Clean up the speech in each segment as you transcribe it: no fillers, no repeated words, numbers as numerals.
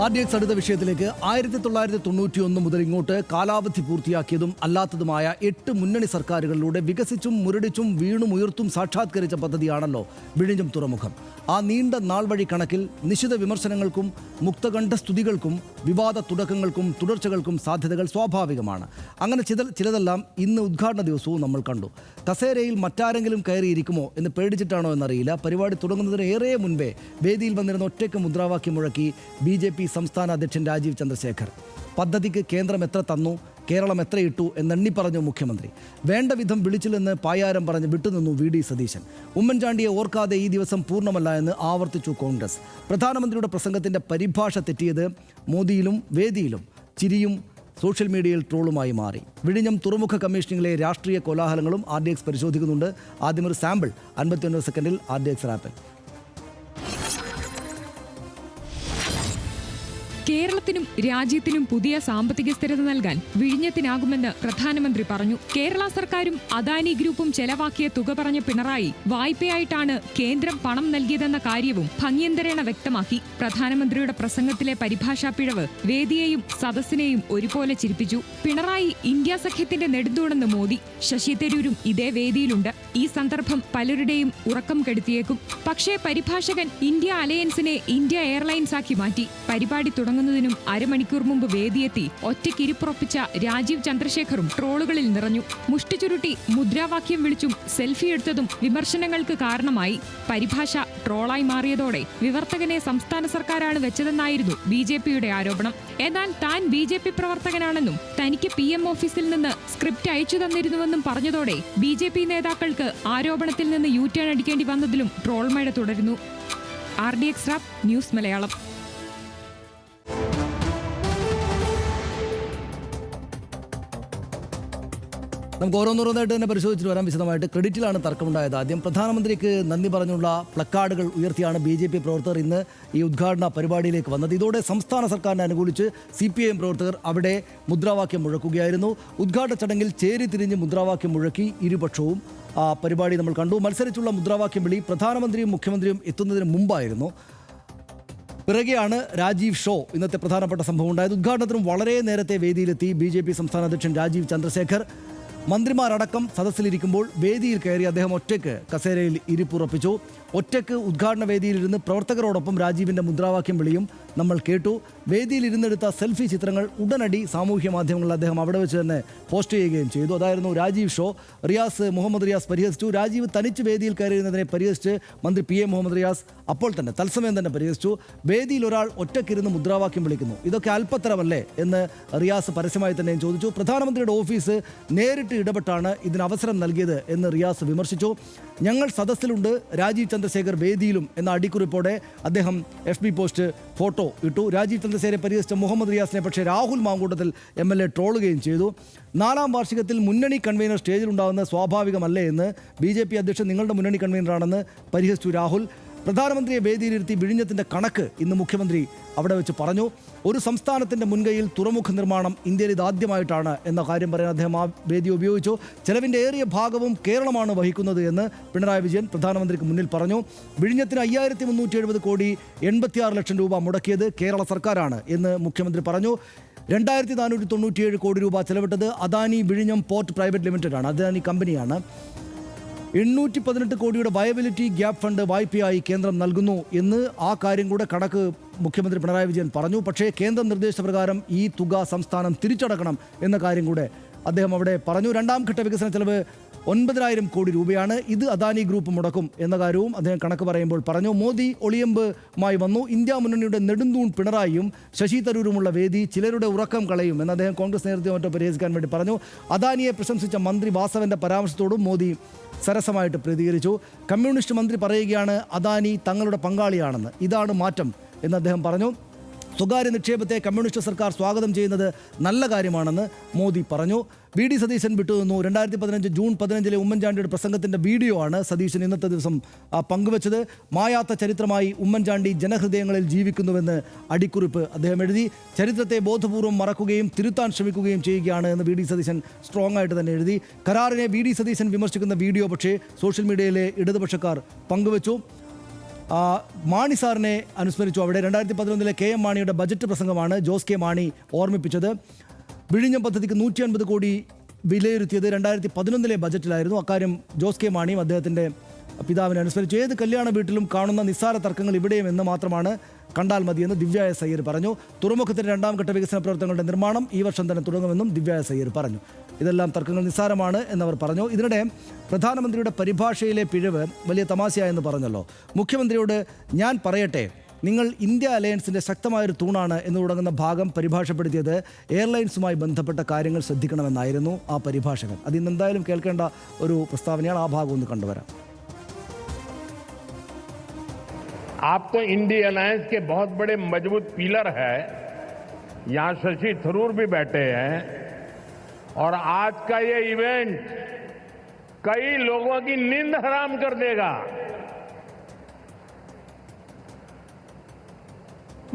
RDX അടുത്ത വിഷയത്തിലേക്ക് 1991 മുതൽ ഇങ്ങോട്ട് കാലാവധി പൂർത്തിയാക്കിയതും അല്ലാത്തതുമായ 8 മുന്നണി സർക്കാരുകളിലൂടെ വികസിച്ചും മുരടിച്ചും വീണും ഉയർത്തും സാക്ഷാത്കരിച്ച പദ്ധതിയാണല്ലോ വിഴിഞ്ഞം തുറമുഖം. ആ നീണ്ട നാൾ വഴി കണക്കിൽ നിശിത വിമർശനങ്ങൾക്കും മുക്തകണ്ഠ സ്തുതികൾക്കും വിവാദ തുടക്കങ്ങൾക്കും തുടർച്ചകൾക്കും സാധ്യതകൾ സ്വാഭാവികമാണ്. അങ്ങനെ ചിലതെല്ലാം ഇന്ന് ഉദ്ഘാടന ദിവസവും നമ്മൾ കണ്ടു. കസേരയിൽ മറ്റാരെങ്കിലും കയറിയിരിക്കുമോ എന്ന് പേടിച്ചിട്ടാണോ എന്നറിയില്ല. പരിപാടി തുടങ്ങുന്നതിന് ഏറെ മുൻപേ വേദിയിൽ വന്നിരുന്ന ഒറ്റയ്ക്ക് മുദ്രാവാക്യം മുഴക്കി BJP സംസ്ഥാന അധ്യക്ഷൻ രാജീവ് ചന്ദ്രശേഖർ. പദ്ധതിക്ക് കേന്ദ്രം എത്ര തന്നു, കേരളം എത്രയിട്ടു എന്നെണ്ണി പറഞ്ഞു മുഖ്യമന്ത്രി. വേണ്ട വിധം വിളിച്ചില്ലെന്ന് പായാരം പറഞ്ഞ് വിട്ടുനിന്നു VD സതീശൻ. ഉമ്മൻചാണ്ടിയെ ഓർക്കാതെ ഈ ദിവസം പൂർണ്ണമല്ല എന്ന് ആവർത്തിച്ചു കോൺഗ്രസ്. പ്രധാനമന്ത്രിയുടെ പ്രസംഗത്തിൻ്റെ പരിഭാഷ തെറ്റിയത് മോദിയിലും വേദിയിലും ചിരിയും സോഷ്യൽ മീഡിയയിൽ ട്രോളുമായി മാറി. വിഴിഞ്ഞം തുറമുഖ കമ്മീഷനിങ്ങിലെ രാഷ്ട്രീയ കോലാഹലങ്ങളും RDX പരിശോധിക്കുന്നുണ്ട്. ആദ്യമൊരു സാമ്പിൾ 59 സെക്കൻഡിൽ RDX റാപ്പിൽ. കേരളത്തിനും രാജ്യത്തിനും പുതിയ സാമ്പത്തിക സ്ഥിരത നൽകാൻ വിഴിഞ്ഞത്തിനാകുമെന്ന് പ്രധാനമന്ത്രി പറഞ്ഞു. കേരള സർക്കാരും അദാനി ഗ്രൂപ്പും ചെലവാക്കിയ തുക പറഞ്ഞ പിണറായി വായ്പയായിട്ടാണ് കേന്ദ്രം പണം നൽകിയതെന്ന കാര്യവും ഭംഗ്യന്തരേണ വ്യക്തമാക്കി. പ്രധാനമന്ത്രിയുടെ പ്രസംഗത്തിലെ പരിഭാഷാ പിഴവ് വേദിയെയും സദസ്സിനെയും ഒരുപോലെ ചിരിപ്പിച്ചു. പിണറായി ഇന്ത്യ സഖ്യത്തിന്റെ നെടുന്തൂണെന്ന് മോദി. ശശി തരൂരും ഇതേ വേദിയിലുണ്ട്. ഈ സന്ദർഭം പലരുടെയും ഉറക്കം കെടുത്തിയേക്കും. പക്ഷേ പരിഭാഷകൻ ഇന്ത്യ അലയൻസിനെ ഇന്ത്യ എയർലൈൻസ് ആക്കി മാറ്റി. പരിപാടി തുടങ്ങുന്നതിനും അരമണിക്കൂർ മുമ്പ് വേദിയെത്തി ഒറ്റയ്ക്കിരിപ്പുറപ്പിച്ച രാജീവ് ചന്ദ്രശേഖറും ട്രോളുകളിൽ നിറഞ്ഞു. മുഷ്ടി ചുരുട്ടി മുദ്രാവാക്യം വിളിച്ചും സെൽഫി എടുത്തതും വിമർശനങ്ങൾക്ക് കാരണമായി. പരിഭാഷ ട്രോളായി മാറിയതോടെ വിവർത്തകനെ സംസ്ഥാന സർക്കാരാണ് വെച്ചതെന്നായിരുന്നു BJPയുടെ ആരോപണം. എന്നാൽ താൻ BJP പ്രവർത്തകനാണെന്നും തനിക്ക് PM ഓഫീസിൽ നിന്ന് സ്ക്രിപ്റ്റ് അയച്ചു തന്നിരുന്നുവെന്നും പറഞ്ഞതോടെ BJP നേതാക്കൾക്ക് ആരോപണത്തിൽ നിന്ന് U-ടേൺ അടിക്കേണ്ടി വന്നതിലും ട്രോൾ മഴ തുടരുന്നു. RDX rap news Malayalam. നമുക്ക് ഓരോന്നോരോന്നായിട്ട് തന്നെ പരിശോധിച്ചിട്ട് വരാൻ. വിശദമായിട്ട് ക്രെഡിറ്റിലാണ് തർക്കമുണ്ടായത്. ആദ്യം പ്രധാനമന്ത്രിക്ക് നന്ദി പറഞ്ഞുള്ള പ്ലക്കാർഡുകൾ ഉയർത്തിയാണ് BJP പ്രവർത്തകർ ഇന്ന് ഈ ഉദ്ഘാടന പരിപാടിയിലേക്ക് വന്നത്. ഇതോടെ സംസ്ഥാന സർക്കാരിനെ അനുകൂലിച്ച് CPIM പ്രവർത്തകർ അവിടെ മുദ്രാവാക്യം മുഴക്കുകയായിരുന്നു. ഉദ്ഘാടന ചടങ്ങിൽ ചേരി തിരിഞ്ഞ് മുദ്രാവാക്യം മുഴക്കി ഇരുപക്ഷവും ആ പരിപാടി നമ്മൾ കണ്ടു. മത്സരിച്ചുള്ള മുദ്രാവാക്യം വിളി പ്രധാനമന്ത്രിയും മുഖ്യമന്ത്രിയും എത്തുന്നതിന് മുമ്പായിരുന്നു. പിറകെയാണ് രാജീവ് ഷോ ഇന്നത്തെ പ്രധാനപ്പെട്ട സംഭവം ഉണ്ടായത്. ഉദ്ഘാടനത്തിനും വളരെ നേരത്തെ വേദിയിലെത്തി BJP സംസ്ഥാന അധ്യക്ഷൻ രാജീവ് ചന്ദ്രശേഖർ. മന്ത്രിമാരടക്കം സദസ്സിലിരിക്കുമ്പോൾ വേദിയിൽ കയറി അദ്ദേഹം ഒറ്റയ്ക്ക് കസേരയിൽ ഇരിപ്പുറപ്പിച്ചു. ഒറ്റയ്ക്ക് ഉദ്ഘാടന വേദിയിലിരുന്ന് പ്രവർത്തകരോടൊപ്പം രാജീവിൻ്റെ മുദ്രാവാക്യം വിളിയും നമ്മൾ കേട്ടു. വേദിയിലിരുന്നെടുത്ത സെൽഫി ചിത്രങ്ങൾ ഉടനടി സാമൂഹ്യ മാധ്യമങ്ങളിൽ അദ്ദേഹം അവിടെ വെച്ച് തന്നെ പോസ്റ്റ് ചെയ്യുകയും ചെയ്തു. അതായിരുന്നു രാജീവ് ഷോ. മുഹമ്മദ് റിയാസ് പരിഹസിച്ചു. രാജീവ് തനിച്ച് വേദിയിൽ കയറിയിരുന്നതിനെ പരിഹസിച്ച് മന്ത്രി PM മുഹമ്മദ് റിയാസ് അപ്പോൾ തന്നെ തത്സമയം തന്നെ പരിഹസിച്ചു. വേദിയിൽ ഒരാൾ ഒറ്റയ്ക്കിരുന്ന് മുദ്രാവാക്യം വിളിക്കുന്നു, ഇതൊക്കെ അല്പത്തരമല്ലേ എന്ന് റിയാസ് പരസ്യമായി തന്നെ ചോദിച്ചു. പ്രധാനമന്ത്രിയുടെ ഓഫീസ് നേരിട്ട് ഇടപെട്ടാണ് ഇതിന് അവസരം നൽകിയത് എന്ന് റിയാസ് വിമർശിച്ചു. ഞങ്ങൾ സദസ്സിലുണ്ട്, രാജീവ് ചന്ദ്രശേഖർ വേദിയിലും എന്ന അടിക്കുറിപ്പോടെ അദ്ദേഹം FB പോസ്റ്റ് ഫോട്ടോ ഇട്ടു. രാജീവ് ചന്ദ്രശേഖരെ പരിഹസിച്ച മുഹമ്മദ് റിയാസിനെ പക്ഷേ രാഹുൽ മാങ്കൂട്ടത്തിൽ MLA ട്രോളുകയും ചെയ്തു. 4ാം വാർഷികത്തിൽ മുന്നണി കൺവീനർ സ്റ്റേജിലുണ്ടാകുന്നത് സ്വാഭാവികമല്ലേ എന്ന് BJP അധ്യക്ഷൻ നിങ്ങളുടെ മുന്നണി കൺവീനറാണെന്ന് പരിഹസിച്ചു രാഹുൽ. പ്രധാനമന്ത്രിയെ വേദിയിലിരുത്തി വിഴിഞ്ഞത്തിൻ്റെ കണക്ക് ഇന്ന് മുഖ്യമന്ത്രി അവിടെ വെച്ച് പറഞ്ഞു. ഒരു സംസ്ഥാനത്തിൻ്റെ മുൻകൈയിൽ തുറമുഖ നിർമ്മാണം ഇന്ത്യയിൽ ഇതാദ്യമായിട്ടാണ് എന്ന കാര്യം പറയാൻ അദ്ദേഹം ആ വേദി ഉപയോഗിച്ചു. ചെലവിൻ്റെ ഏറിയ ഭാഗവും കേരളമാണ് വഹിക്കുന്നത് എന്ന് പിണറായി വിജയൻ പ്രധാനമന്ത്രിക്ക് മുന്നിൽ പറഞ്ഞു. വിഴിഞ്ഞത്തിന് 5370 കോടി 86 ലക്ഷം രൂപ മുടക്കിയത് കേരള സർക്കാരാണ് എന്ന് മുഖ്യമന്ത്രി പറഞ്ഞു. 2497 കോടി രൂപ ചെലവിട്ടത് അദാനി വിഴിഞ്ഞം പോർട്ട് പ്രൈവറ്റ് ലിമിറ്റഡ് ആണ്, അദാനി കമ്പനിയാണ്. 818 കോടിയുടെ വയബിലിറ്റി ഗ്യാപ്പ് ഫണ്ട് വായ്പയായി കേന്ദ്രം നൽകുന്നു എന്ന് ആ കാര്യം കൂടെ കണക്ക് മുഖ്യമന്ത്രി പിണറായി വിജയൻ പറഞ്ഞു. പക്ഷേ കേന്ദ്ര നിർദ്ദേശപ്രകാരം ഈ തുക സംസ്ഥാനം തിരിച്ചടക്കണം എന്ന കാര്യം കൂടെ അദ്ദേഹം അവിടെ പറഞ്ഞു. 2ാം ഘട്ട വികസന ചെലവ് 9000 കോടി രൂപയാണ്. ഇത് അദാനി ഗ്രൂപ്പ് മുടക്കും എന്ന കാര്യവും അദ്ദേഹം കണക്ക് പറയുമ്പോൾ പറഞ്ഞു. മോദി ഒളിയമ്പുമായി വന്നു. ഇന്ത്യ മുന്നണിയുടെ നെടുന്തൂൺ പിണറായിയും ശശി തരൂരുമുള്ള വേദി ചിലരുടെ ഉറക്കം കളയും എന്ന് അദ്ദേഹം കോൺഗ്രസ് നേതൃത്വം മറ്റോ പരിഹസിക്കാൻ വേണ്ടി പറഞ്ഞു. അദാനിയെ പ്രശംസിച്ച മന്ത്രി വാസവന്റെ പരാമർശത്തോടും മോദി സരസമായിട്ട് പ്രതികരിച്ചു. കമ്മ്യൂണിസ്റ്റ് മന്ത്രി പറയുകയാണ് അദാനി തങ്ങളുടെ പങ്കാളിയാണെന്ന്, ഇതാണ് മാറ്റം എന്ന് അദ്ദേഹം പറഞ്ഞു. സ്വകാര്യ നിക്ഷേപത്തെ കമ്മ്യൂണിസ്റ്റ് സർക്കാർ സ്വാഗതം ചെയ്യുന്നത് നല്ല കാര്യമാണെന്ന് മോദി പറഞ്ഞു. VD സതീശൻ വിട്ടുനിന്നു. 2015 ജൂൺ 15 ഉമ്മൻചാണ്ടിയുടെ പ്രസംഗത്തിൻ്റെ വീഡിയോ ആണ് സതീശൻ ഇന്നത്തെ ദിവസം പങ്കുവച്ചത്. മായാത്ത ചരിത്രമായി ഉമ്മൻചാണ്ടി ജനഹൃദയങ്ങളിൽ ജീവിക്കുന്നുവെന്ന് അടിക്കുറിപ്പ് അദ്ദേഹം എഴുതി. ചരിത്രത്തെ ബോധപൂർവം മറക്കുകയും തിരുത്താൻ ശ്രമിക്കുകയും ചെയ്യുകയാണ് എന്ന് VD സതീശൻ സ്ട്രോങ് ആയിട്ട് തന്നെ എഴുതി. കരാറിനെ VD സതീശൻ വിമർശിക്കുന്ന വീഡിയോ പക്ഷേ സോഷ്യൽ മീഡിയയിലെ ഇടതുപക്ഷക്കാർ പങ്കുവച്ചു. മാണി സാറിനെ അനുസ്മരിച്ചു. അവിടെ 2011 KM മാണിയുടെ ബജറ്റ് പ്രസംഗമാണ് ജോസ് കെ മാണി ഓർമ്മിപ്പിച്ചത്. വിഴിഞ്ഞം പദ്ധതിക്ക് 150 കോടി വിലയിരുത്തിയത് 2011 ബജറ്റിലായിരുന്നു. അക്കാര്യം ജോസ് കെ മാണിയും അദ്ദേഹത്തിൻ്റെ പിതാവിനെ അനുസ്മരിച്ചു. ഏത് കല്യാണ വീട്ടിലും കാണുന്ന നിസ്സാര തർക്കങ്ങൾ ഇവിടെയും എന്ന് മാത്രമാണ് കണ്ടാൽ മതിയെന്ന് ദിവ്യ എസ് അയ്യർ പറഞ്ഞു. തുറമുഖത്തിൻ്റെ 2ാം ഘട്ട വികസന പ്രവർത്തനങ്ങളുടെ നിർമ്മാണം ഈ വർഷം തന്നെ തുടങ്ങുമെന്നും ദിവ്യ എസ് അയ്യർ പറഞ്ഞു. ഇതെല്ലാം തർക്കങ്ങൾ നിസ്സാരമാണ് എന്നവർ പറഞ്ഞു. ഇതിനിടെ പ്രധാനമന്ത്രിയുടെ പരിഭാഷയിലെ പിഴവ് വലിയ തമാശയായെന്ന് പറഞ്ഞല്ലോ. മുഖ്യമന്ത്രിയോട് ഞാൻ പറയട്ടെ, നിങ്ങൾ ഇന്ത്യ അലയൻസിൻ്റെ ശക്തമായൊരു തൂണാണ് എന്ന് തുടങ്ങുന്ന ഭാഗം പരിഭാഷപ്പെടുത്തിയത് എയർലൈൻസുമായി ബന്ധപ്പെട്ട കാര്യങ്ങൾ ശ്രദ്ധിക്കണമെന്നായിരുന്നു ആ പരിഭാഷകൻ. അത് ഇന്ന് എന്തായാലും കേൾക്കേണ്ട ഒരു പ്രസ്താവനയാണ്. ആ ഭാഗം ഒന്ന് കണ്ടുവരാം. आप तो इंडिया अलायंस के बहुत बड़े मजबूत पिलर है, यहां शशि थरूर भी बैठे हैं, और आज का ये इवेंट कई लोगों की नींद हराम कर देगा.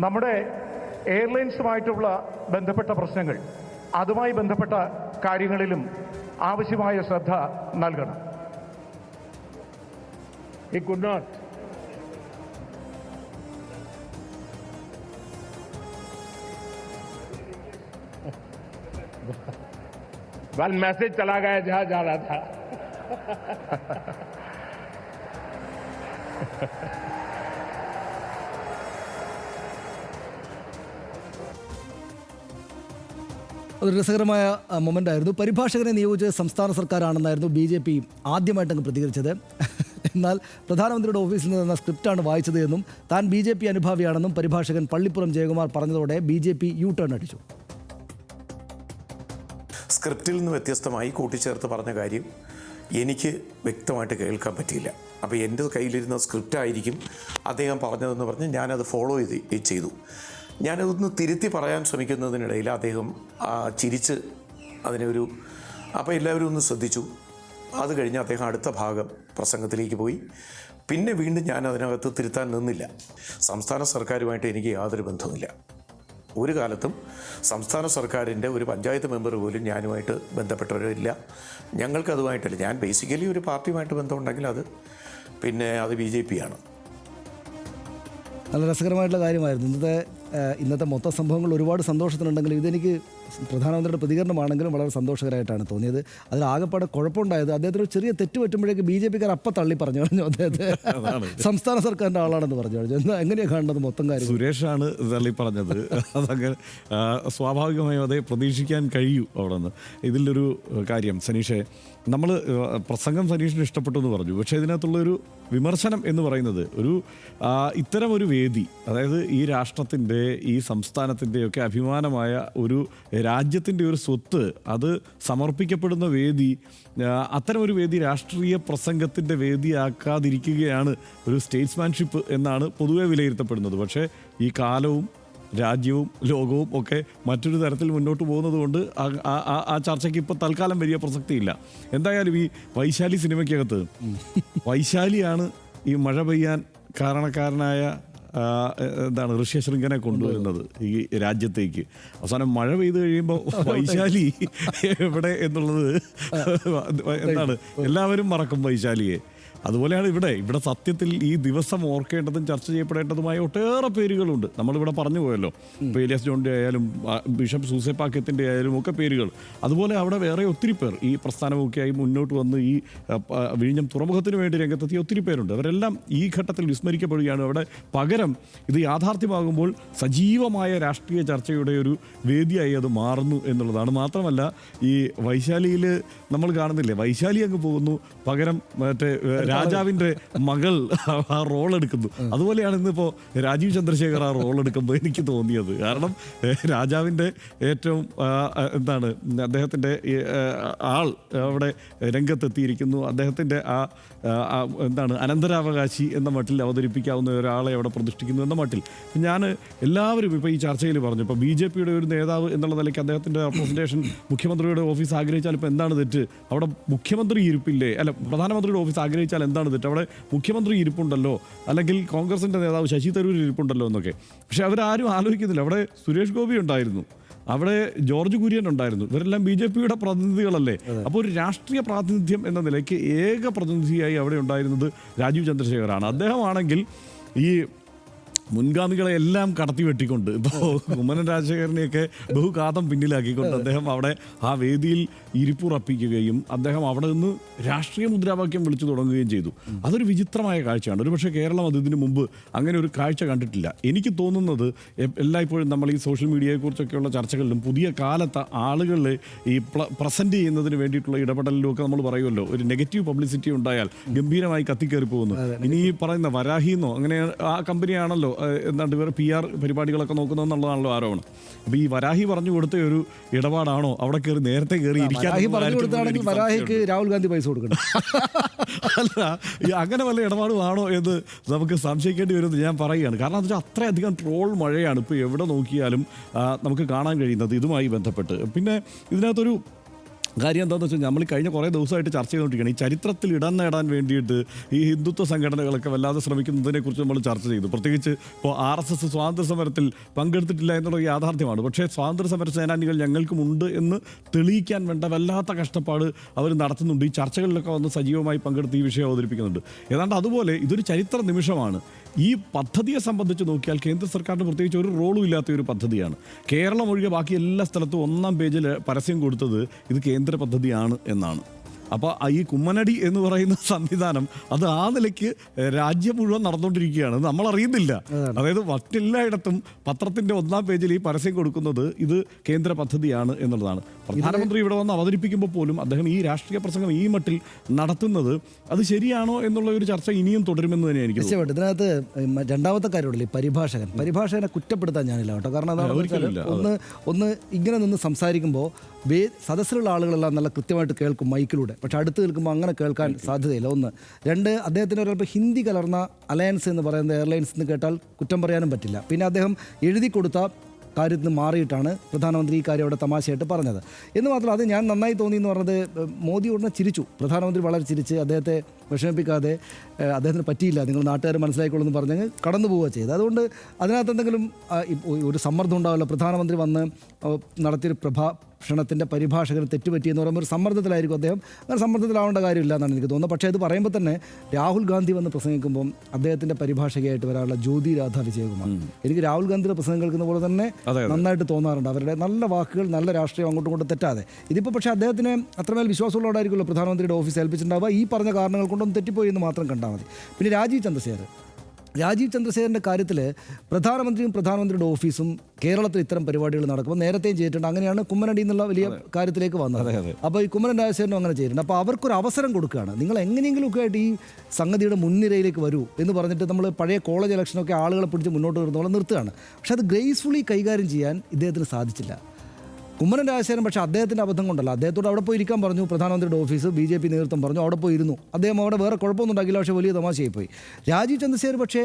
നമ്മുടെ എയർലൈൻസുമായിട്ടുള്ള ബന്ധപ്പെട്ട പ്രശ്നങ്ങൾ, അതുമായി ബന്ധപ്പെട്ട കാര്യങ്ങളിലും ആവശ്യമായ ശ്രദ്ധ നൽകണം. He could not. Well message चला गया जहां जा रहा था. ഒരു രസകരമായ മൊമെൻ്റ് ആയിരുന്നു. പരിഭാഷകനെ നിയോഗിച്ചത് സംസ്ഥാന സർക്കാരാണെന്നായിരുന്നു BJP ആദ്യമായിട്ടങ്ങ് പ്രതികരിച്ചത്. എന്നാൽ പ്രധാനമന്ത്രിയുടെ ഓഫീസിൽ നിന്ന് സ്ക്രിപ്റ്റാണ് വായിച്ചത് എന്നും താൻ BJP അനുഭാവിയാണെന്നും പരിഭാഷകൻ പള്ളിപ്പുറം ജയകുമാർ പറഞ്ഞതോടെ BJP യു ടേൺ അടിച്ചു. സ്ക്രിപ്റ്റിൽ നിന്ന് വ്യത്യസ്തമായി കൂട്ടിച്ചേർത്ത് പറഞ്ഞ കാര്യം എനിക്ക് വ്യക്തമായിട്ട് കേൾക്കാൻ പറ്റിയില്ല. അപ്പോൾ എൻ്റെ കയ്യിലിരുന്ന സ്ക്രിപ്റ്റ് ആയിരിക്കും അദ്ദേഹം പറഞ്ഞതെന്ന് പറഞ്ഞ് ഞാനത് ഫോളോ ചെയ്തു. ഞാനതൊന്ന് തിരുത്തി പറയാൻ ശ്രമിക്കുന്നതിനിടയിൽ അദ്ദേഹം ചിരിച്ച് അതിനൊരു അപ്പോൾ എല്ലാവരും ഒന്ന് ശ്രദ്ധിച്ചു. അത് കഴിഞ്ഞ് അദ്ദേഹം അടുത്ത ഭാഗം പ്രസംഗത്തിലേക്ക് പോയി. പിന്നെ വീണ്ടും ഞാൻ അതിനകത്ത് തിരുത്താൻ നിന്നില്ല. സംസ്ഥാന സർക്കാരുമായിട്ട് എനിക്ക് യാതൊരു ബന്ധവുമില്ല. ഒരു കാലത്തും സംസ്ഥാന സർക്കാരിൻ്റെ ഒരു പഞ്ചായത്ത് മെമ്പർ പോലും ഞാനുമായിട്ട് ബന്ധപ്പെട്ടവരില്ല. ഞങ്ങൾക്കതുമായിട്ടില്ല. ഞാൻ ബേസിക്കലി ഒരു പാർട്ടിയുമായിട്ട് ബന്ധമുണ്ടെങ്കിൽ അത് BJP ആണ്. നല്ല രസകരമായിട്ടുള്ള കാര്യമായിരുന്നു. ഇന്നത്തെ മൊത്തം സംഭവങ്ങൾ ഒരുപാട് സന്തോഷത്തിനുണ്ടെങ്കിലും ഇതെനിക്ക് പ്രധാനമന്ത്രിയുടെ പ്രതികരണമാണെങ്കിലും വളരെ സന്തോഷകരമായിട്ടാണ് തോന്നിയത്. അതിലാകെപ്പാടെ കുഴപ്പമുണ്ടായത് അദ്ദേഹത്തിന് ഒരു ചെറിയ തെറ്റ് പറ്റുമ്പോഴേക്ക് BJPക്കാർ അപ്പം തള്ളി പറഞ്ഞു അദ്ദേഹത്തെ സംസ്ഥാന സർക്കാരിൻ്റെ ആളാണെന്ന് പറഞ്ഞു. എങ്ങനെയാണ് കാണുന്നത് മൊത്തം കാര്യം? സുരേഷാണ് തള്ളി പറഞ്ഞത്. അതങ്ങനെ സ്വാഭാവികമായും അതേ പ്രതീക്ഷിക്കാൻ കഴിയൂ അവിടെ നിന്ന്. ഇതിലൊരു കാര്യം സനീഷെ, നമ്മൾ പ്രസംഗം സനീഷിന് ഇഷ്ടപ്പെട്ടു എന്ന് പറഞ്ഞു. പക്ഷേ ഇതിനകത്തുള്ളൊരു വിമർശനം എന്ന് പറയുന്നത് ഇത്തരം ഒരു വേദി, അതായത് ഈ രാഷ്ട്രത്തിൻ്റെ ഈ സംസ്ഥാനത്തിൻ്റെയൊക്കെ അഭിമാനമായ ഒരു രാജ്യത്തിൻ്റെ ഒരു സ്വത്ത് അത് സമർപ്പിക്കപ്പെടുന്ന വേദി, അത്തരം ഒരു വേദി രാഷ്ട്രീയ പ്രസംഗത്തിൻ്റെ വേദിയാക്കാതിരിക്കുകയാണ് ഒരു സ്റ്റേറ്റ്സ്മാൻഷിപ്പ് എന്നാണ് പൊതുവെ വിലയിരുത്തപ്പെടുന്നത്. പക്ഷേ ഈ കാലവും രാജ്യവും ലോകവും ഒക്കെ മറ്റൊരു തരത്തിൽ മുന്നോട്ട് പോകുന്നത് കൊണ്ട് ആ ചർച്ചയ്ക്ക് ഇപ്പോൾ തൽക്കാലം വലിയ പ്രസക്തിയില്ല. എന്തായാലും ഈ വൈശാലി സിനിമയ്ക്കകത്ത് വൈശാലിയാണ് ഈ മഴ പെയ്യാൻ കാരണക്കാരനായ ഋഷ്യശൃംഖനെ കൊണ്ടുവരുന്നത് ഈ രാജ്യത്തേക്ക്. അവസാനം മഴ പെയ്ത് കഴിയുമ്പോൾ വൈശാലി എവിടെ എന്നുള്ളത് എല്ലാവരും മറക്കും വൈശാലിയെ. അതുപോലെയാണ് ഇവിടെ സത്യത്തിൽ ഈ ദിവസം ഓർക്കേണ്ടതും ചർച്ച ചെയ്യപ്പെടേണ്ടതുമായ ഒട്ടേറെ പേരുകളുണ്ട്. നമ്മളിവിടെ പറഞ്ഞു പോയല്ലോ, ഇപ്പോൾ ഏലിയാസ് ജോണിൻ്റെ ആയാലും ബിഷപ്പ് സൂസേപ്പാക്യത്തിൻ്റെ ആയാലും ഒക്കെ പേരുകൾ. അതുപോലെ അവിടെ വേറെ ഒത്തിരി പേർ ഈ പ്രസ്ഥാനമൊക്കെയായി മുന്നോട്ട് വന്ന് ഈ വിഴിഞ്ഞം തുറമുഖത്തിന് വേണ്ടി രംഗത്തെത്തിയ ഒത്തിരി പേരുണ്ട്. അവരെല്ലാം ഈ ഘട്ടത്തിൽ വിസ്മരിക്കപ്പെടുകയാണ്. അവിടെ പകരം ഇത് യാഥാർത്ഥ്യമാകുമ്പോൾ സജീവമായ രാഷ്ട്രീയ ചർച്ചയുടെ ഒരു വേദിയായി അത് മാറുന്നു എന്നുള്ളതാണ്. മാത്രമല്ല ഈ വൈശാലിയിൽ നമ്മൾ കാണുന്നില്ലേ, വൈശാലി അങ്ങ് പോകുന്നു, പകരം മറ്റേ രാജാവിൻ്റെ മകൾ ആ റോൾ എടുക്കുന്നു. അതുപോലെയാണ് ഇന്നിപ്പോൾ രാജീവ് ചന്ദ്രശേഖർ ആ റോൾ എടുക്കുമ്പോൾ എനിക്ക് തോന്നിയത്. കാരണം രാജാവിൻ്റെ ഏറ്റവും അദ്ദേഹത്തിൻ്റെ ആൾ അവിടെ രംഗത്തെത്തിയിരിക്കുന്നു. അദ്ദേഹത്തിൻ്റെ അനന്തരാവകാശി എന്ന മട്ടിൽ അവതരിപ്പിക്കാവുന്ന ഒരാളെ അവിടെ പ്രതിഷ്ഠിക്കുന്നു എന്ന മട്ടിൽ ഞാൻ എല്ലാവരും ഇപ്പോൾ ഈ ചർച്ചയിൽ പറഞ്ഞു. ഇപ്പോൾ BJPയുടെ ഒരു നേതാവ് എന്നുള്ള നിലയ്ക്ക് അദ്ദേഹത്തിൻ്റെ റെപ്രസെൻറ്റേഷൻ മുഖ്യമന്ത്രിയുടെ ഓഫീസ് ആഗ്രഹിച്ചാൽ ഇപ്പോൾ എന്താണ് തെറ്റ്? അവിടെ മുഖ്യമന്ത്രി ഇരിപ്പില്ലേ? അല്ല, പ്രധാനമന്ത്രിയുടെ ഓഫീസ് ആഗ്രഹിച്ചാൽ എന്താണ് തെറ്റ്? അവിടെ മുഖ്യമന്ത്രി ഇരിപ്പുണ്ടല്ലോ, അല്ലെങ്കിൽ കോൺഗ്രസിൻ്റെ നേതാവ് ശശി തരൂർ ഇരിപ്പുണ്ടല്ലോ എന്നൊക്കെ. പക്ഷെ അവരാരും ആലോചിക്കുന്നില്ല. അവിടെ സുരേഷ് ഗോപി ഉണ്ടായിരുന്നു, അവിടെ ജോർജ് കുര്യൻ ഉണ്ടായിരുന്നു. ഇവരെല്ലാം BJPയുടെ പ്രതിനിധികളല്ലേ. അപ്പോൾ ഒരു രാഷ്ട്രീയ പ്രാതിനിധ്യം എന്ന നിലയ്ക്ക് ഏക പ്രതിനിധിയായി അവിടെ ഉണ്ടായിരുന്നത് രാജീവ് ചന്ദ്രശേഖറാണ്. അദ്ദേഹമാണെങ്കിൽ ഈ മുൻഗാമികളെ എല്ലാം കടത്തി വെട്ടിക്കൊണ്ട് ഇപ്പോൾ കുമ്മനം രാജശേഖരനെയൊക്കെ ബഹുഘാതം പിന്നിലാക്കിക്കൊണ്ട് അദ്ദേഹം അവിടെ ആ വേദിയിൽ ഇരിപ്പുറപ്പിക്കുകയും അദ്ദേഹം അവിടെ നിന്ന് രാഷ്ട്രീയ മുദ്രാവാക്യം വിളിച്ചു തുടങ്ങുകയും ചെയ്തു. അതൊരു വിചിത്രമായ കാഴ്ചയാണ്. ഒരുപക്ഷെ കേരളം അത് ഇതിനു മുമ്പ് അങ്ങനെ ഒരു കാഴ്ച കണ്ടിട്ടില്ല. എനിക്ക് തോന്നുന്നത് എല്ലായ്പ്പോഴും നമ്മൾ ഈ സോഷ്യൽ മീഡിയയെക്കുറിച്ചൊക്കെയുള്ള ചർച്ചകളിലും പുതിയ കാലത്ത് ആളുകളെ ഈ പ്രസൻറ്റ് ചെയ്യുന്നതിന് വേണ്ടിയിട്ടുള്ള ഇടപെടലിലും ഒക്കെ നമ്മൾ പറയുമല്ലോ, ഒരു നെഗറ്റീവ് പബ്ലിസിറ്റി ഉണ്ടായാൽ ഗംഭീരമായി കത്തിക്കയറി പോകുന്നു. ഇനി ഈ പറയുന്ന വരാഹിന്നോ അങ്ങനെ ആ കമ്പനിയാണല്ലോ എന്താണ്ട് ഇവർ PR പരിപാടികളൊക്കെ നോക്കുന്നതെന്നുള്ളതാണല്ലോ ആരോപണം. അപ്പോൾ ഈ വരാഹി പറഞ്ഞു കൊടുത്ത ഒരു ഇടപാടാണോ അവിടെ കയറി നേരത്തെ കയറി വരാഹിക്ക് രാഹുൽ ഗാന്ധി പൈസ കൊടുക്കണം? അല്ല, അങ്ങനെ വല്ല ഇടപാടുമാണോ എന്ന് നമുക്ക് സംശയിക്കേണ്ടി വരുന്നത് ഞാൻ പറയുകയാണ്. കാരണം എന്താ വെച്ചാൽ അത്രയധികം ട്രോൾ മഴയാണ് ഇപ്പോൾ എവിടെ നോക്കിയാലും നമുക്ക് കാണാൻ കഴിയുന്നത് ഇതുമായി ബന്ധപ്പെട്ട്. പിന്നെ ഇതിനകത്തൊരു കാര്യം എന്താണെന്ന് വെച്ചാൽ നമ്മൾ കഴിഞ്ഞ കുറേ ദിവസമായിട്ട് ചർച്ച ചെയ്തുകൊണ്ടിരിക്കുകയാണ്. ഈ ചരിത്രത്തിൽ ഇടം നേടാൻ വേണ്ടിയിട്ട് ഈ ഹിന്ദുത്വ സംഘടനകളൊക്കെ വല്ലാതെ ശ്രമിക്കുന്നതിനെക്കുറിച്ച് നമ്മൾ ചർച്ച ചെയ്തു. പ്രത്യേകിച്ച് ഇപ്പോൾ RSS സ്വാതന്ത്ര്യ സമരത്തിൽ പങ്കെടുത്തിട്ടില്ല എന്നുള്ള യാഥാർത്ഥ്യമാണ്. പക്ഷേ സ്വാതന്ത്ര്യ സമര സേനാനികൾ ഞങ്ങൾക്കുമുണ്ട് എന്ന് തെളിയിക്കാൻ വേണ്ട വല്ലാത്ത കഷ്ടപ്പാട് അവർ നടത്തുന്നുണ്ട്. ഈ ചർച്ചകളിലൊക്കെ വന്ന് സജീവമായി പങ്കെടുത്ത് ഈ വിഷയം അവതരിപ്പിക്കുന്നുണ്ട്. ഏതാണ്ട് അതുപോലെ ഇതൊരു ചരിത്ര നിമിഷമാണ്. ഈ പദ്ധതിയെ സംബന്ധിച്ച് നോക്കിയാൽ കേന്ദ്ര സർക്കാരിന് പ്രത്യേകിച്ച് ഒരു റോളും ഇല്ലാത്ത ഒരു പദ്ധതിയാണ്. കേരളം ഒഴികെ ബാക്കി എല്ലാ സ്ഥലത്തും 1-ാം പേജിൽ പരസ്യം കൊടുത്തത് ഇത് കേന്ദ്ര പദ്ധതിയാണ് എന്നാണ്. അപ്പോൾ ഈ കുമ്മനടി എന്ന് പറയുന്ന സംവിധാനം അത് ആ നിലയ്ക്ക് രാജ്യം മുഴുവൻ നടന്നുകൊണ്ടിരിക്കുകയാണ്, നമ്മൾ അറിയുന്നില്ല. അതായത് മറ്റെല്ലായിടത്തും പത്രത്തിൻ്റെ 1-ാം പേജിൽ ഈ പരസ്യം കൊടുക്കുന്നത് ഇത് കേന്ദ്ര പദ്ധതിയാണ് എന്നുള്ളതാണ്. പ്രധാനമന്ത്രി ഇവിടെ വന്ന് അവതരിപ്പിക്കുമ്പോൾ പോലും അദ്ദേഹം ഈ രാഷ്ട്രീയ പ്രസംഗം ഈ മട്ടിൽ നടത്തുന്നത് അത് ശരിയാണോ എന്നുള്ള ഒരു ചർച്ച ഇനിയും തുടരുമെന്ന് തന്നെ എനിക്ക് തോന്നുന്നു. ഇതിനകത്ത് രണ്ടാമത്തെ കാര്യമുണ്ടല്ലോ, പരിഭാഷകനെ കുറ്റപ്പെടുത്താൻ ഞാനില്ല കേട്ടോ. കാരണം അതാണ് ഒന്ന് ഇങ്ങനെ നിന്ന് സംസാരിക്കുമ്പോൾ സദസ്സിലുള്ള ആളുകളെല്ലാം നല്ല കൃത്യമായിട്ട് കേൾക്കും മൈക്കിലൂടെ, പക്ഷെ അടുത്ത് നിൽക്കുമ്പോൾ അങ്ങനെ കേൾക്കാൻ സാധ്യതയില്ല. 1. 2, അദ്ദേഹത്തിന് ഒരൽപ്പം ഹിന്ദി കലർന്ന അലയൻസ് എന്ന് പറയുന്ന എയർലൈൻസ് എന്ന് കേട്ടാൽ കുറ്റം പറയാനും പറ്റില്ല. പിന്നെ അദ്ദേഹം എഴുതി കൊടുത്ത കാര്യത്തിൽ നിന്ന് മാറിയിട്ടാണ് പ്രധാനമന്ത്രി ഈ കാര്യം അവിടെ തമാശയായിട്ട് പറഞ്ഞത് എന്ന് മാത്രമല്ല. അത് ഞാൻ നന്നായി തോന്നി എന്ന് പറഞ്ഞത്, മോദി ഉടനെ ചിരിച്ചു, പ്രധാനമന്ത്രി വളരെ ചിരിച്ച് അദ്ദേഹത്തെ വിഷമിപ്പിക്കാതെ അദ്ദേഹത്തിന് പറ്റിയില്ല, നിങ്ങൾ നാട്ടുകാർ മനസ്സിലാക്കിക്കൊള്ളൂ എന്ന് പറഞ്ഞ് കടന്നു പോവുക ചെയ്ത്. അതുകൊണ്ട് അതിനകത്ത് എന്തെങ്കിലും ഒരു സമ്മർദ്ദം ഉണ്ടാവില്ല. പ്രധാനമന്ത്രി വന്ന് നടത്തിയൊരു പ്രഭാഷണത്തിൻ്റെ പരിഭാഷകന് തെറ്റുപറ്റിയെന്ന് പറയുമ്പോൾ ഒരു സമ്മർദ്ദത്തിലായിരിക്കും അദ്ദേഹം. അങ്ങനെ സമ്മർദ്ദത്തിലാവേണ്ട കാര്യമില്ല എന്നാണ് എനിക്ക് തോന്നുന്നത്. പക്ഷേ അത് പറയുമ്പോൾ തന്നെ രാഹുൽ ഗാന്ധി വന്ന് പ്രസംഗിക്കുമ്പം അദ്ദേഹത്തിൻ്റെ പരിഭാഷകയായിട്ട് വരാനുള്ള ജ്യോതിരാധ വിജയകുമാർ, എനിക്ക് രാഹുൽ ഗാന്ധിയുടെ പ്രസംഗം കേൾക്കുന്ന പോലെ തന്നെ നന്നായിട്ട് തോന്നാറുണ്ട്. അവരുടെ നല്ല വാക്കുകൾ, നല്ല രാഷ്ട്രീയം അങ്ങോട്ടും ഇങ്ങോട്ടും തെറ്റാതെ. ഇതിപ്പോൾ പക്ഷേ അദ്ദേഹത്തിന് അത്രമേൽ വിശ്വാസമുള്ളവരായിരിക്കുമല്ലോ പ്രധാനമന്ത്രിയുടെ ഓഫീസ് ഏൽപ്പിച്ചിട്ടുണ്ടാവുക. ഈ പറഞ്ഞ കാരണങ്ങൾ കൊണ്ടൊന്നും തെറ്റിപ്പോയി എന്ന് മാത്രം കണ്ടാൽ മതി. പിന്നെ രാജീവ് ചന്ദ്രശേഖരൻ്റെ കാര്യത്തിൽ പ്രധാനമന്ത്രിയുടെ ഓഫീസും കേരളത്തിൽ ഇത്തരം പരിപാടികൾ നടക്കുമ്പോൾ നേരത്തെയും ചെയ്തിട്ടുണ്ട്. അങ്ങനെയാണ് കുമ്മനടി എന്നുള്ള വലിയ കാര്യത്തിലേക്ക് വന്നത്. അപ്പോൾ ഈ കുമ്മനം രാജശേഖരനും അങ്ങനെ ചെയ്തിട്ടുണ്ട്. അപ്പോൾ അവർക്കൊരു അവസരം കൊടുക്കുകയാണ്, നിങ്ങൾ എങ്ങനെയെങ്കിലുമൊക്കെ ആയിട്ട് ഈ സംഗതിയുടെ മുൻനിരയിലേക്ക് വരൂ എന്ന് പറഞ്ഞിട്ട് നമ്മൾ പഴയ കോളേജ് ഇലക്ഷനൊക്കെ ആളുകളെ പിടിച്ച് മുന്നോട്ട് വരുന്നോളം നിർത്തുകയാണ്. പക്ഷെ അത് ഗ്രേസ്ഫുള്ളി കൈകാര്യം ചെയ്യാൻ ഇദ്ദേഹത്തിന് സാധിച്ചില്ല. കുമ്മനം രാജശേഖരൻ പക്ഷേ അദ്ദേഹത്തിൻ്റെ അബദ്ധം കൊണ്ടല്ല, അദ്ദേഹത്തോട് അവിടെ പോയി ഇരിക്കാൻ പറഞ്ഞു പ്രധാനമന്ത്രിയുടെ ഓഫീസ്, BJP നേതൃത്വം പറഞ്ഞു, അവിടെ പോയി ഇരുന്നു. അദ്ദേഹം അവിടെ വേറെ കുഴപ്പമൊന്നും ഉണ്ടാക്കില്ല, പക്ഷേ വലിയ തമാശയായി പോയി. രാജീവ് ചന്ദ്രശേഖർ പക്ഷേ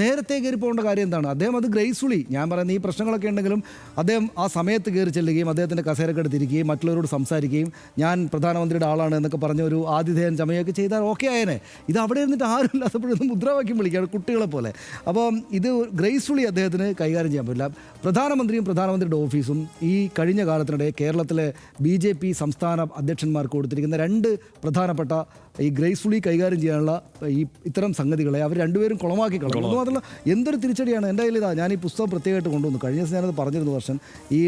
നേരത്തെ കയറി പോകേണ്ട കാര്യം എന്താണ്? അദ്ദേഹം അത് ഗ്രേസ്ഫുള്ളി, ഞാൻ പറയുന്ന ഈ പ്രശ്നങ്ങളൊക്കെ ഉണ്ടെങ്കിലും അദ്ദേഹം ആ സമയത്ത് കയറി ചെല്ലുകയും അദ്ദേഹത്തിൻ്റെ കസേരക്കെടുത്തിരിക്കുകയും മറ്റുള്ളവരോട് സംസാരിക്കുകയും ഞാൻ പ്രധാനമന്ത്രിയുടെ ആളാണ് എന്നൊക്കെ പറഞ്ഞ ഒരു ആതിഥേയൻ ചമയൊക്കെ ചെയ്താൽ ഓക്കെ ആയേനെ. ഇത് അവിടെ ഇരുന്നിട്ട് ആരും ഇല്ലാത്തപ്പോഴൊന്നും മുദ്രാവാക്യം വിളിക്കുകയാണ് കുട്ടികളെ പോലെ. അപ്പോൾ ഇത് ഗ്രേസ്ഫുള്ളി അദ്ദേഹത്തിന് കൈകാര്യം ചെയ്യാൻ പറ്റില്ല. പ്രധാനമന്ത്രിയുടെ ഓഫീസും ഈ കഴിഞ്ഞ കാലത്തിനിടെ കേരളത്തിലെ BJP സംസ്ഥാന അധ്യക്ഷന്മാർക്ക് കൊടുത്തിരിക്കുന്ന 2 പ്രധാനപ്പെട്ട ഈ ഗ്രേസ്ഫുള്ളി കൈകാര്യം ചെയ്യാനുള്ള ഈ ഇത്തരം സംഗതികളെ അവർ രണ്ടുപേരും കുളമാക്കി കളഞ്ഞു. അതുമാത്രമല്ല എന്തൊരു തിരിച്ചടിയാണ്. എൻ്റെ കയ്യിൽ ഞാൻ ഈ പുസ്തകം പ്രത്യേകമായിട്ട് കൊണ്ടുവന്നു. കഴിഞ്ഞ ദിവസം ഞാനത് പറഞ്ഞിരുന്നു. വർഷം ഈ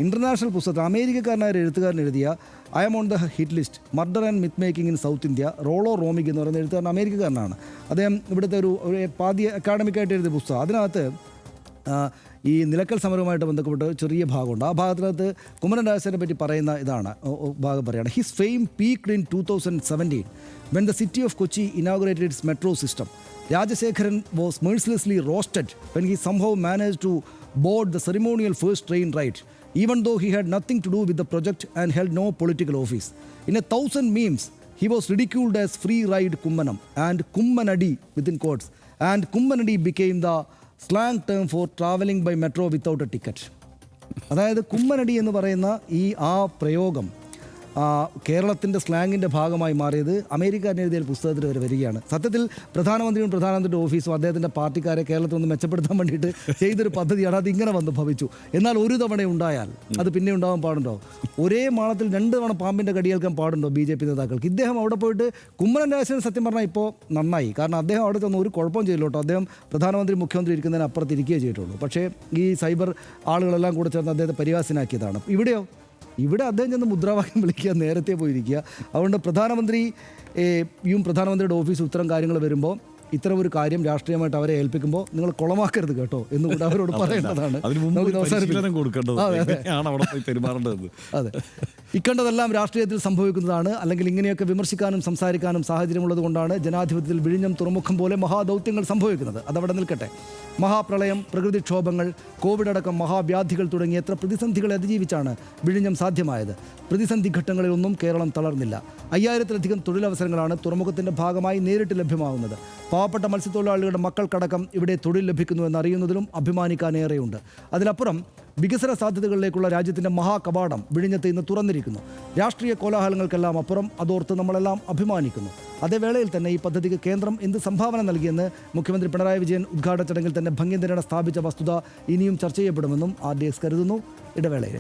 ഇൻ്റർനാഷണൽ പുസ്തകത്തിൽ അമേരിക്കക്കാരനായ ഒരു എഴുത്തുകാരൻ എഴുതിയ I am on the hit list, murder and myth making in South India, Rollo Romig എന്ന് പറയുന്ന എഴുത്തുകാരൻ അമേരിക്കക്കാരനാണ്. അദ്ദേഹം ഇവിടുത്തെ ഒരു പാതി അക്കാഡമിക്കായിട്ട് എഴുതിയ പുസ്തകം. അതിനകത്ത് ഈ നിലക്കൽ സമരവുമായിട്ട് ബന്ധപ്പെട്ട് ചെറിയ ഭാഗമുണ്ട്. ആ ഭാഗത്തിനകത്ത് കുമ്മനം രാജശേഖരനെ പറ്റി പറയുന്ന ഇതാണ് ഭാഗം പറയുകയാണ്. His fame peaked in 2017 when the city of Kochi inaugurated its metro system. Rajashekharan was mercilessly roasted when he somehow managed to board the ceremonial first train ride, even though he had nothing to do with the project and held no political office. In 1,000 memes, he was ridiculed as free ride Kummanam and Kummanadi within quotes, and Kummanadi became the slang term for traveling by metro without a ticket. അതായത് കുമ്മനടി എന്ന് പറയുന്ന ആ പ്രയോഗം കേരളത്തിൻ്റെ സ്ലാങ്ങിൻ്റെ ഭാഗമായി മാറിയത് അമേരിക്കാരൻ എഴുതിയ ഒരു പുസ്തകത്തിൽ വരെ വരികയാണ്. സത്യത്തിൽ പ്രധാനമന്ത്രിയും പ്രധാനമന്ത്രിയുടെ ഓഫീസും അദ്ദേഹത്തിൻ്റെ പാർട്ടിക്കാരെ കേരളത്തിൽ ഒന്ന് മെച്ചപ്പെടുത്താൻ വേണ്ടിയിട്ട് ചെയ്തൊരു പദ്ധതിയാണ്. അത് ഇങ്ങനെ വന്ന് ഭവിച്ചു. എന്നാൽ ഒരു തവണ ഉണ്ടായാൽ അത് പിന്നെ ഉണ്ടാവാൻ പാടുണ്ടോ? ഒരേ മാളത്തിൽ 2 തവണ പാമ്പിൻ്റെ കടിയേൽക്കാൻ പാടുണ്ടോ BJP നേതാക്കൾക്ക്? ഇദ്ദേഹം അവിടെ പോയിട്ട് കുമ്മനം രാജശേഖരൻ സത്യം പറഞ്ഞാൽ ഇപ്പോൾ നന്നായി. കാരണം അദ്ദേഹം അവിടെ ചെന്ന് ഒരു കുഴപ്പം ചെയ്യില്ല കേട്ടോ. അദ്ദേഹം പ്രധാനമന്ത്രി മുഖ്യമന്ത്രി ഇരിക്കുന്നതിന് അപ്പുറത്ത് ഇരിക്കുകയേ ചെയ്തിട്ടുള്ളൂ. പക്ഷേ ഈ സൈബർ ആളുകളെല്ലാം കൂടെ ചേർന്ന് അദ്ദേഹത്തെ പരിഹാസ്യനാക്കിയതാണ്. ഇവിടെ അദ്ദേഹം ചെന്ന് മുദ്രാവാക്യം വിളിക്കുക, നേരത്തെ പോയിരിക്കുക. അതുകൊണ്ട് പ്രധാനമന്ത്രിയുടെ ഓഫീസ് ഇത്തരം കാര്യങ്ങൾ വരുമ്പോൾ ഇത്തരം ഒരു കാര്യം രാഷ്ട്രീയമായിട്ട് അവരെ ഏൽപ്പിക്കുമ്പോൾ നിങ്ങൾ കുളമാക്കരുത് കേട്ടോ എന്നുകൂടെ അവരോട് പറയേണ്ടതാണ്. അതെ, ഇക്കണ്ടതെല്ലാം രാഷ്ട്രീയത്തിൽ സംഭവിക്കുന്നതാണ്. അല്ലെങ്കിൽ ഇങ്ങനെയൊക്കെ വിമർശിക്കാനും സംസാരിക്കാനും സാഹചര്യമുള്ളത് കൊണ്ടാണ് ജനാധിപത്യത്തിൽ വിഴിഞ്ഞം തുറമുഖം പോലെ മഹാദൗത്യങ്ങൾ സംഭവിക്കുന്നത്. അതവിടെ നിൽക്കട്ടെ. മഹാപ്രളയം, പ്രകൃതിക്ഷോഭങ്ങൾ, കോവിഡ് അടക്കം മഹാവ്യാധികൾ തുടങ്ങിയ എത്ര പ്രതിസന്ധികളെ അതിജീവിച്ചാണ് വിഴിഞ്ഞം സാധ്യമായത്. പ്രതിസന്ധി ഘട്ടങ്ങളിലൊന്നും കേരളം തളർന്നില്ല. 5000-ലധികം തൊഴിലവസരങ്ങളാണ് തുറമുഖത്തിൻ്റെ ഭാഗമായി നേരിട്ട് ലഭ്യമാകുന്നത്. പാവപ്പെട്ട മത്സ്യത്തൊഴിലാളികളുടെ മക്കൾക്കടക്കം ഇവിടെ തൊഴിൽ ലഭിക്കുന്നു എന്നറിയുന്നതിലും അഭിമാനിക്കാനേറെയുണ്ട്. അതിലപ്പുറം വികസന സാധ്യതകളിലേക്കുള്ള രാജ്യത്തിൻ്റെ മഹാകവാടം വിഴിഞ്ഞത്ത് ഇന്ന് തുറന്നിരിക്കുന്നു. രാഷ്ട്രീയ കോലാഹലങ്ങൾക്കെല്ലാം അപ്പുറം അതോർത്ത് നമ്മളെല്ലാം അഭിമാനിക്കുന്നു. അതേവേളയിൽ തന്നെ ഈ പദ്ധതിക്ക് കേന്ദ്രം എന്ത് സംഭാവന നൽകിയെന്ന് മുഖ്യമന്ത്രി പിണറായി വിജയൻ ഉദ്ഘാടന ചടങ്ങിൽ തന്നെ ഭംഗിതരേണ സ്ഥാപിച്ച വസ്തുത ഇനിയും ചർച്ച ചെയ്യപ്പെടുമെന്നും RDX കരുതുന്നു. ഇടവേളയിൽ